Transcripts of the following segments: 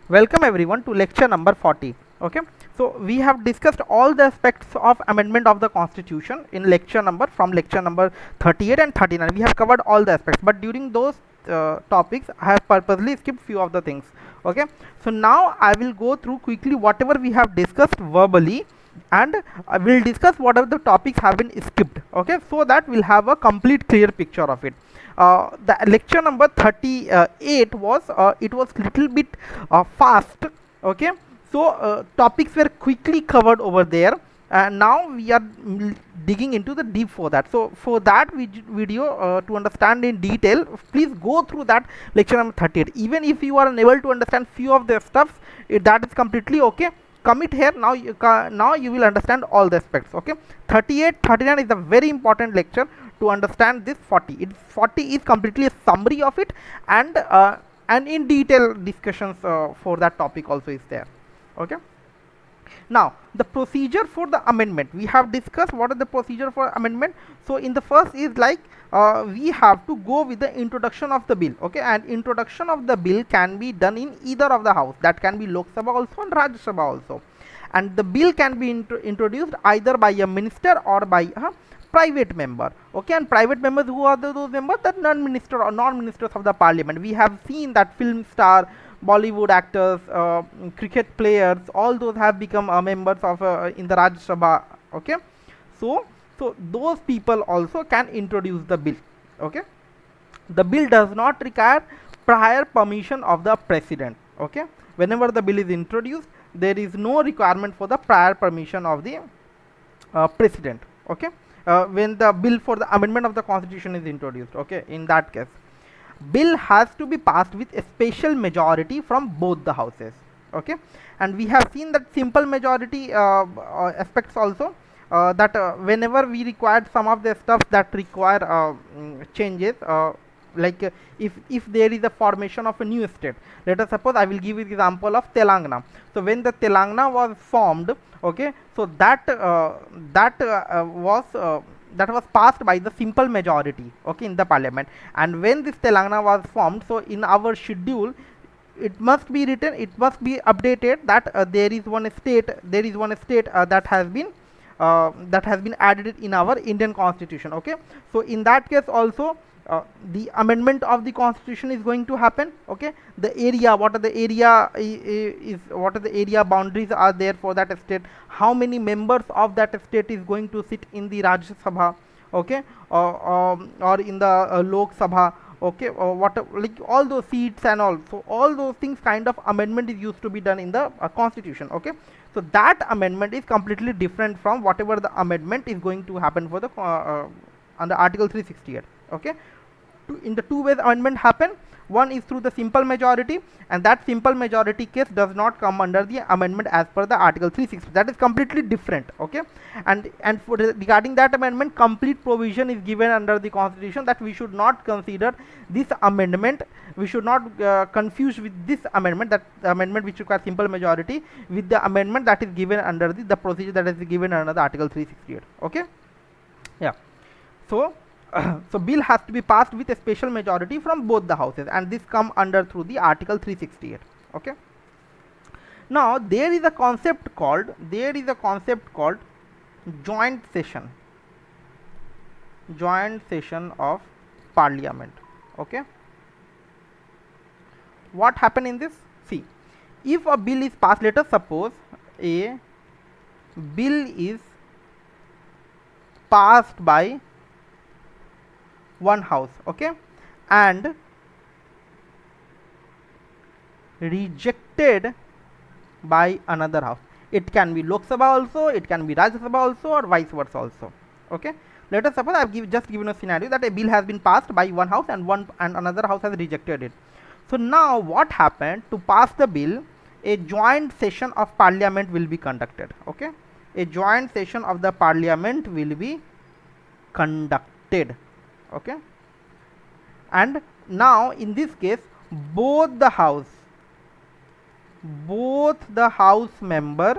Welcome everyone to lecture number 40. Okay, so we have discussed all the aspects of amendment of the constitution in lecture number 38 and 39. We have covered all the aspects, but during those topics I have purposely skipped few of the things. Okay, so now I will go through quickly whatever we have discussed verbally, and I will discuss whatever the topics have been skipped. Okay, so that we'll have a complete clear picture of it. The lecture number 38 was it was little bit fast. Okay, so topics were quickly covered over there, and now we are digging into the deep for that. So for that video, to understand in detail, please go through that lecture number 38. Even if you are unable to understand few of the stuffs, that is completely okay. Commit here. Now you will understand all the aspects. Okay, 38 39 is a very important lecture to understand this 40. 40 is completely a summary of it, and in detail discussions for that topic also is there. Okay, now the procedure for the amendment, we have discussed what is the procedure for amendment. So in the first is like, we have to go with the introduction of the bill. Okay, and introduction of the bill can be done in either of the house, that can be Lok Sabha also and Rajya Sabha also, and the bill can be introduced either by a minister or by a private member. Okay, and private members, who are those members? That non-minister or non-ministers of the parliament. We have seen that film star, Bollywood actors, cricket players, all those have become members of in the Rajya Sabha. Okay, so those people also can introduce the bill. Okay, the bill does not require prior permission of the president. Okay, whenever the bill is introduced, there is no requirement for the prior permission of the president. Okay, when the bill for the amendment of the constitution is introduced. Okay, in that case, bill has to be passed with a special majority from both the houses. Okay, and we have seen that simple majority aspects also, that whenever we required some of the stuff that require changes, like if there is a formation of a new state. Let us suppose, I will give you the example of Telangana. So when the Telangana was formed, okay, so that was passed by the simple majority, okay, in the parliament. And when this Telangana was formed, so in our schedule it must be written, it must be updated that there is one state, that has been added in our Indian constitution. Okay, so in that case also, the amendment of the constitution is going to happen. Okay, the area, what are the area what are the area boundaries are there for that state, how many members of that state is going to sit in the Rajya Sabha. Okay, or in the Lok Sabha. Okay, or what, like all those seats and all, so all those things kind of amendment is used to be done in the constitution. Okay, so that amendment is completely different from whatever the amendment is going to happen for the under article 368. Okay, in the two ways amendment happen. One is through the simple majority, and that simple majority case does not come under the amendment as per the article 360. That is completely different. Okay, and for regarding that amendment, complete provision is given under the constitution that we should not consider this amendment, we should not confuse with this amendment, that the amendment which requires simple majority, with the amendment that is given under the procedure that is given under the article 368. Okay, yeah, so so bill has to be passed with a special majority from both the houses, and this come under through the article 368. Okay, now there is a concept called joint session, of parliament. Okay, what happened in this? See, if a bill is passed, let us suppose a bill is passed by one house. Okay, and rejected by another house. It can be Lok Sabha also, it can be Rajya Sabha also, or vice versa also. Okay, let us suppose I have just given a scenario that a bill has been passed by one house, and another house has rejected it. So now what happened? To pass the bill, a joint session of parliament will be conducted. Okay, a joint session of the parliament will be conducted. Okay, and now in this case, both the house members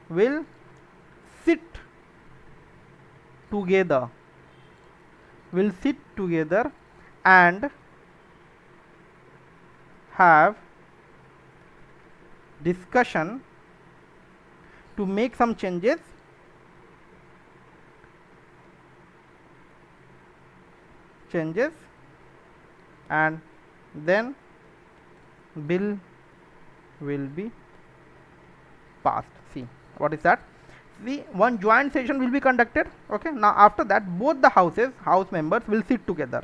will sit together, and have discussion to make some changes and then bill will be passed. See, what is that? See, one joint session will be conducted. Okay, now after that both the house members will sit together.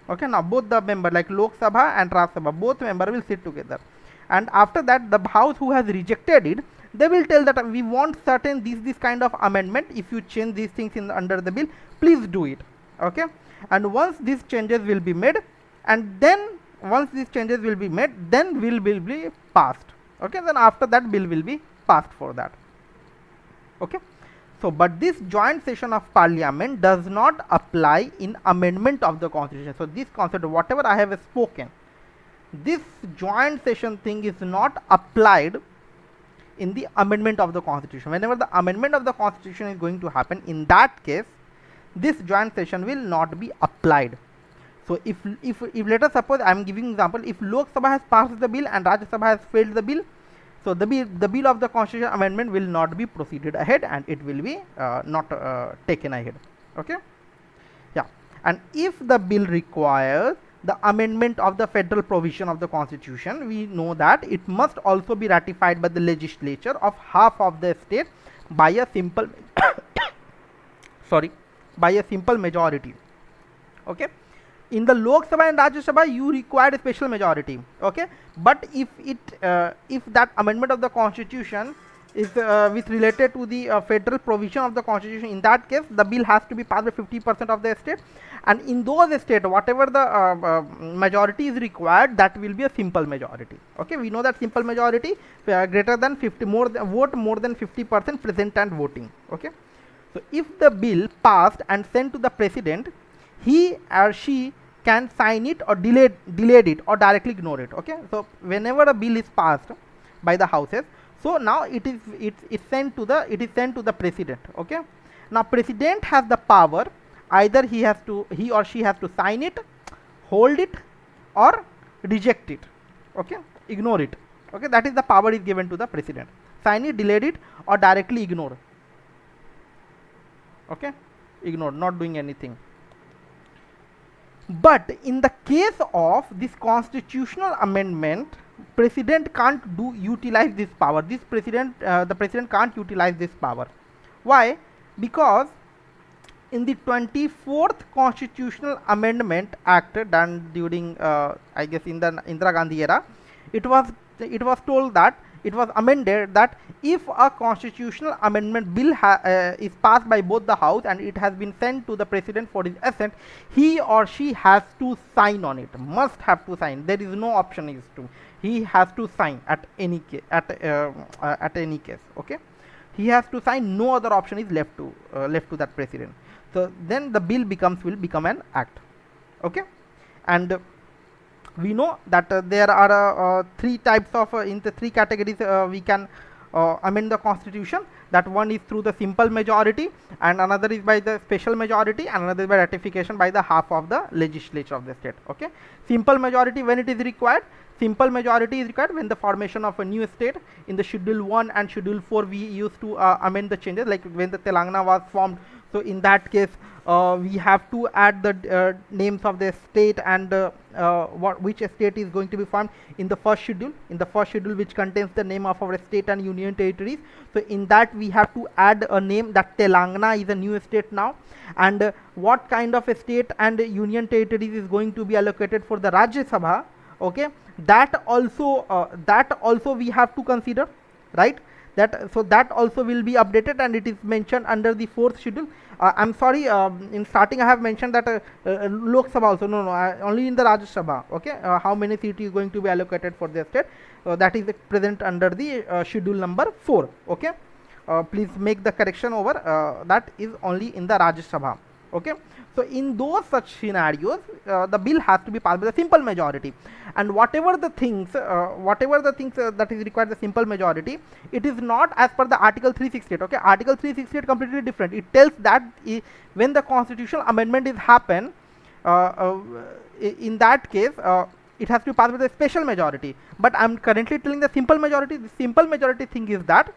Okay, now both the member like Lok Sabha and Rajya Sabha, both member will sit together, and after that the house who has rejected it, they will tell that we want certain this kind of amendment. If you change these things in under the bill, please do it. Okay, and once these changes will be made, and then once these changes will be made, then bill will be passed. Okay, then after that bill will be passed for that. Okay, so but this joint session of parliament does not apply in amendment of the constitution. So this concept, whatever I have spoken, this joint session thing is not applied in the amendment of the constitution. Whenever the amendment of the constitution is going to happen, in that case this joint session will not be applied. So if let us suppose, I am giving example, if Lok Sabha has passed the bill and Rajya Sabha has failed the bill, so the bill of the constitution amendment will not be proceeded ahead, and it will be not taken ahead. Okay, yeah. And if the bill requires the amendment of the federal provision of the constitution, we know that it must also be ratified by the legislature of half of the state by a simple sorry, by a simple majority. Okay, in the Lok Sabha and Rajya Sabha you require a special majority. Okay, but if that amendment of the constitution is with related to the federal provision of the constitution, in that case the bill has to be passed by 50% of the state, and in those states whatever the majority is required, that will be a simple majority. Okay, we know that simple majority greater than 50, more than 50% present and voting. Okay, so if the bill passed and sent to the president, he or she can sign it or delayed it or directly ignore it. Okay, so whenever a bill is passed by the houses, so now it is sent to the president. Okay, now president has the power, either he or she has to sign it, hold it, or reject it. Okay, ignore it. Okay, that is the power is given to the president: sign it, delete it, or directly ignore. Okay, ignore, not doing anything. But in the case of this constitutional amendment, president can't utilize this power. The president can't utilize this power. Why? Because in the 24th Constitutional Amendment Act done during I guess in the Indira Gandhi era, it was told that it was amended that if a constitutional amendment bill is passed by both the house and it has been sent to the president for his assent, he or she has to sign on it, must have to sign. There is no option is to, he has to sign at any case, at any case. Okay, he has to sign, no other option is left to that president. So then the bill will become an act. Okay, and we know that there are three types of in the three categories we can amend the constitution. That one is through the simple majority, and another is by the special majority, and another is by ratification by the half of the legislature of the state. Okay, simple majority when it is required. Simple majority is required when the formation of a new state. In the Schedule 1 and Schedule 4 we used to amend the changes, like when the Telangana was formed. So in that case we have to add the names of the state and which state is going to be formed in the first schedule. In the first schedule, which contains the name of our state and union territories. So in that we have to add a name that Telangana is a new state now, and what kind of a state and union territories is going to be allocated for the Rajya Sabha. Okay, that also we have to consider, right? So that also will be updated, and it is mentioned under the 4th schedule. I'm sorry, in starting I have mentioned that Lok Sabha also, no, only in the Rajya Sabha. Okay, how many seats is going to be allocated for the state, that is present under the schedule number 4. Okay, please make the correction over, that is only in the Rajya Sabha. Okay, so in those such scenarios the bill has to be passed by the simple majority, and whatever the things that is required the simple majority, it is not as per the Article 368. Okay, Article 368 completely different. It tells that when the constitutional amendment is happen, in that case it has to be passed with a special majority. But I'm currently telling the simple majority. The simple majority thing is that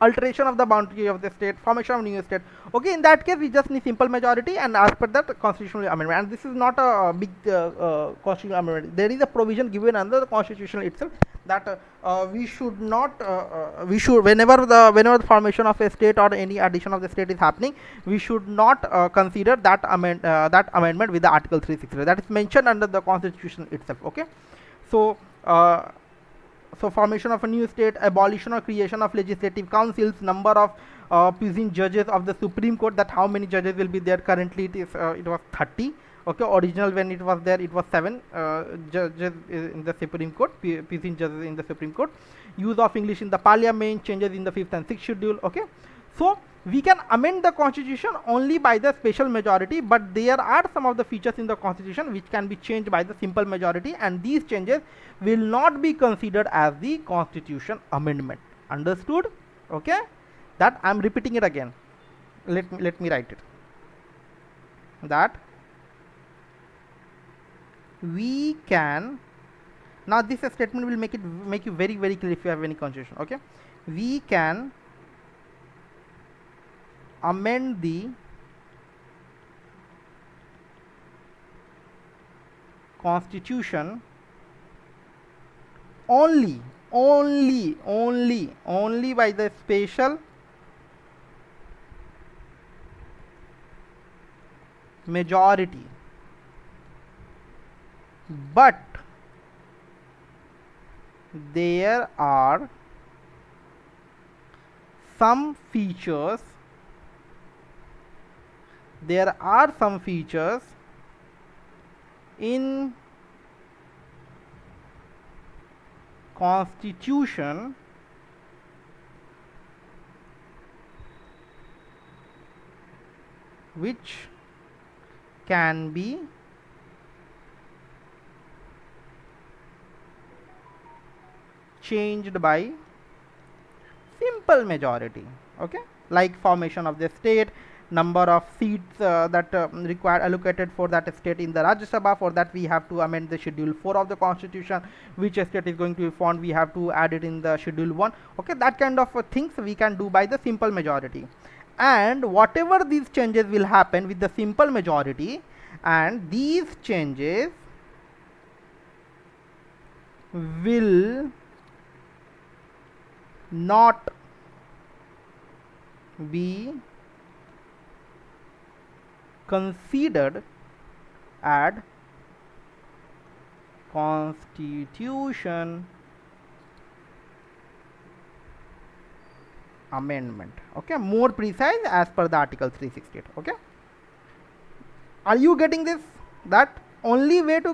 alteration of the boundary of the state, formation of new state. Okay, in that case we just need simple majority, and as per that constitutional amendment. And this is not a big constitutional amendment. There is a provision given under the constitution itself that we should not we should, whenever the formation of a state or any addition of the state is happening, we should not consider that amendment with the article 360. That is mentioned under the constitution itself. Okay, so so formation of a new state, abolition or creation of legislative councils, number of puisne judges of the Supreme Court, that how many judges will be there. Currently it is it was 30. Okay, original when it was there it was 7 judges in the Supreme Court, puisne judges in the Supreme Court. Use of English in the Parliament, changes in the 5th and 6th schedule. Okay, so we can amend the constitution only by the special majority, but there are some of the features in the constitution which can be changed by the simple majority, and these changes will not be considered as the constitution amendment. Understood? Okay, that I'm repeating it again. Let me write it. That we can, now this statement will make you very clear if you have any confusion. Okay, we can amend the constitution only by the special majority, but there are some features in constitution which can be changed by simple majority. Okay, like formation of the state, number of seats that required allocated for that state in the Rajya Sabha. For that we have to amend the schedule 4 of the constitution. Which state is going to be formed, we have to add it in the schedule 1. Okay, that kind of things we can do by the simple majority. And whatever these changes will happen with the simple majority, and these changes will not be considered as constitution amendment. Okay, more precise as per the article 368. Okay, are you getting this? That only way to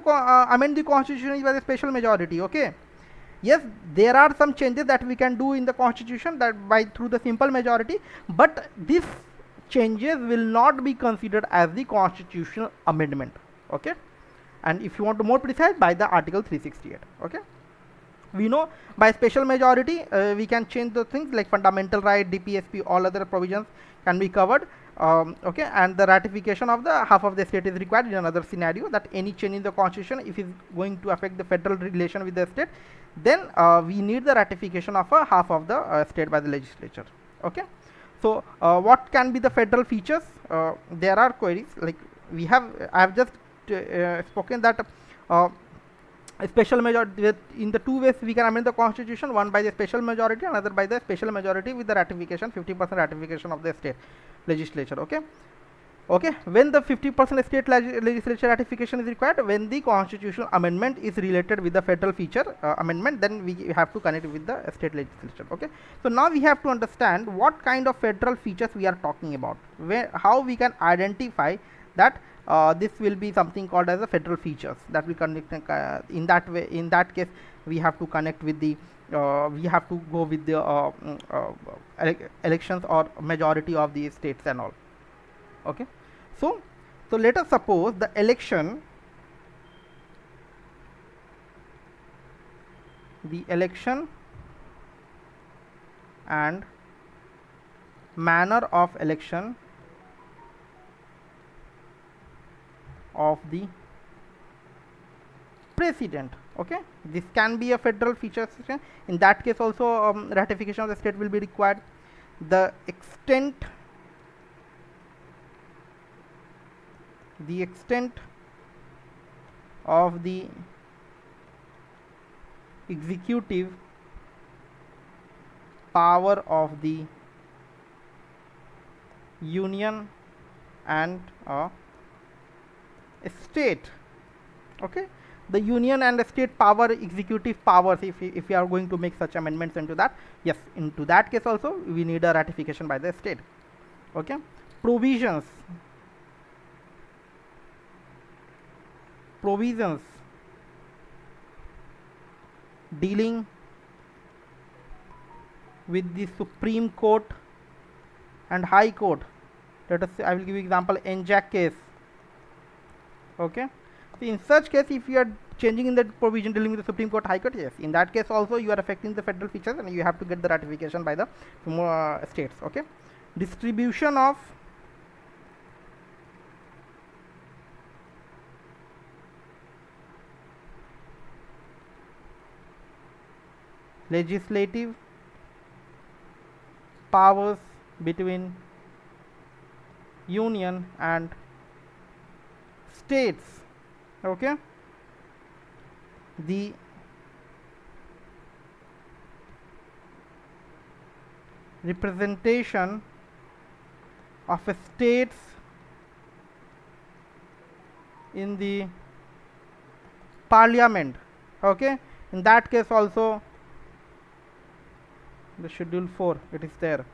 amend the constitution is by the special majority. Okay, yes, there are some changes that we can do in the constitution that by through the simple majority, but these changes will not be considered as the constitutional amendment. Okay, and if you want to more precise, by the article 368. Okay, we know by special majority we can change the things like fundamental right, DPSP, all other provisions can be covered. Okay, and the ratification of the half of the state is required in another scenario, that any change in the constitution if is going to affect the federal relation with the state, then we need the ratification of a half of the state by the legislature. Okay, so what can be the federal features? There are queries like we have, I have just spoken that a special majority, in the two ways we can amend the constitution, one by the special majority, another by the special majority with the ratification, 50% ratification of the state legislature. Okay, okay, when the 50% state legislature ratification is required, when the constitutional amendment is related with the federal feature amendment, then we have to connect with the state legislature. Okay, so now we have to understand what kind of federal features we are talking about, how we can identify that this will be something called as a federal features that we connect. In that way, in that case we have to connect with the we have to go with the elections or majority of the states and all. Okay, so let us suppose the election and manner of election of the precedent. Okay, this can be a federal feature. In that case also ratification of the state will be required. The extent of the executive power of the union and state. Okay, the union and the state power, executive powers, if we are going to make such amendments into that, yes, into that case also we need a ratification by the state. Okay, provisions dealing with the Supreme Court and High Court. Let us say, I will give you example, NJAC case. Okay, so in such case, if you are changing in the provision dealing with the Supreme Court, High Court, yes, in that case also you are affecting the federal features and you have to get the ratification by the states. Okay, distribution of legislative powers between union and states. Okay, the representation of states in the parliament. Okay, in that case also the schedule 4, it is there,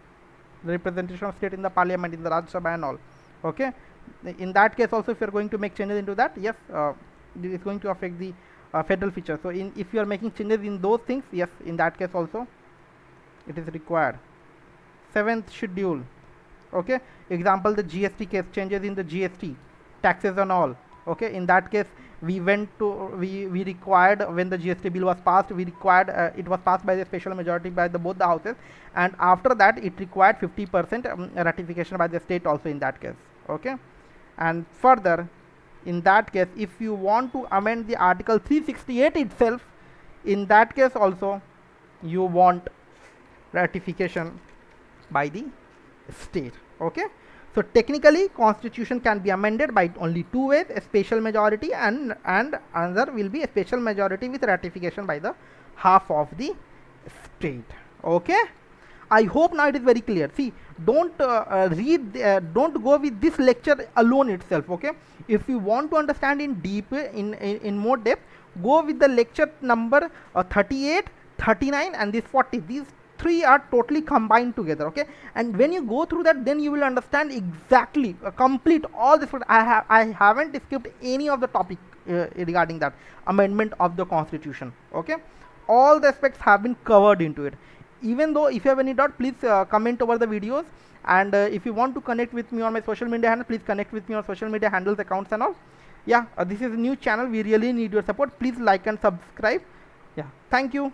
the representation of state in the parliament, in the Rajya Sabha and all. Okay, in that case also if you are going to make changes into that, yes, it is going to affect the federal feature. So if you are making changes in those things, yes, in that case also it is required. 7th schedule. Okay, example, the GST case, changes in the GST taxes and all. Okay, in that case we required, when the GST bill was passed, we required it was passed by the special majority by both the houses, and after that it required 50% ratification by the state also in that case. Okay, and further, in that case, if you want to amend the article 368 itself, in that case also you want ratification by the state. Okay, so technically constitution can be amended by only two ways, a special majority and another will be a special majority with ratification by the half of the state. Okay, I hope now it is very clear. See, don't don't go with this lecture alone itself. Okay, if you want to understand in deep, in more depth, go with the lecture number 38, 39 and this 40. These three are totally combined together. Okay, and when you go through that, then you will understand exactly complete all this. I haven't skipped any of the topic regarding that amendment of the constitution. Okay, all the aspects have been covered into it. Even though if you have any doubt, please comment over the videos, and if you want to connect with me on my social media handle, please connect with me on social media handles, accounts and all. Yeah, this is a new channel, we really need your support. Please like and subscribe. Yeah, thank you.